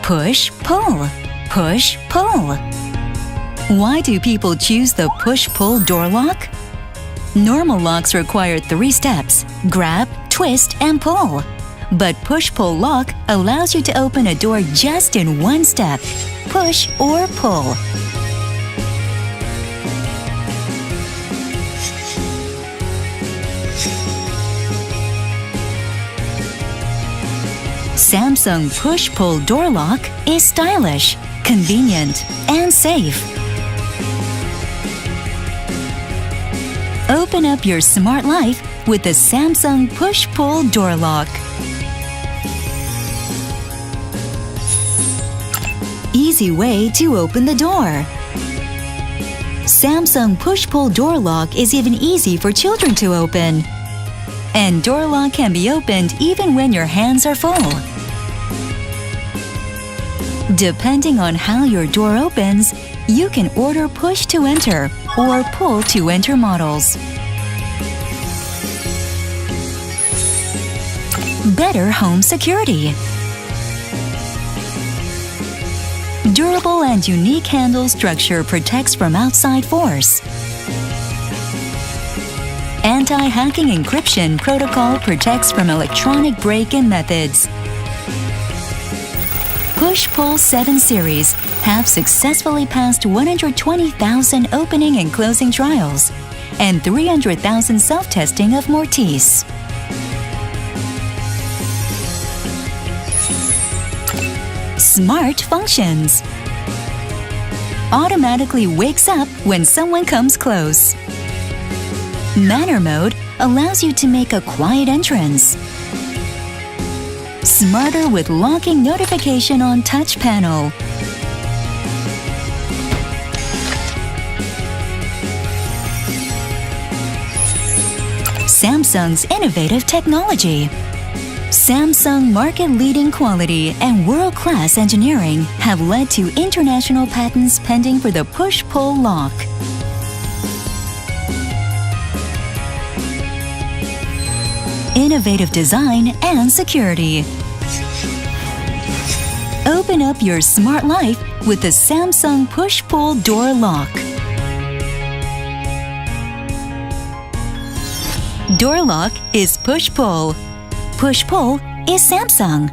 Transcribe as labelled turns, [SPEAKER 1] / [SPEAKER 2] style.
[SPEAKER 1] Push-pull, push-pull. Why do people choose the push-pull door lock? Normal locks require 3 steps: grab, twist, and pull. But push-pull lock allows you to open a door just in 1 step: push or pull. Samsung push-pull door lock is stylish, convenient, and safe. Open up your smart life with the Samsung push-pull door lock. Easy way to open the door. Samsung push-pull door lock is even easy for children to open. And door lock can be opened even when your hands are full. Depending on how your door opens, you can order push to enter or pull to enter models. Better home security. Durable and unique handle structure protects from outside force. Anti-hacking encryption protocol protects from electronic break-in methods. Push-Pull 7 series have successfully passed 120,000 opening and closing trials and 300,000 self-testing of Mortise. Smart functions. Automatically wakes up when someone comes close. Manner mode allows you to make a quiet entrance. Smarter with locking notification on touch panel. Samsung's innovative technology. Samsung market-leading quality and world-class engineering have led to international patents pending for the push-pull lock. Innovative design and security. Open up your smart life with the Samsung push-pull door lock. Door lock is push-pull. Push-pull is Samsung.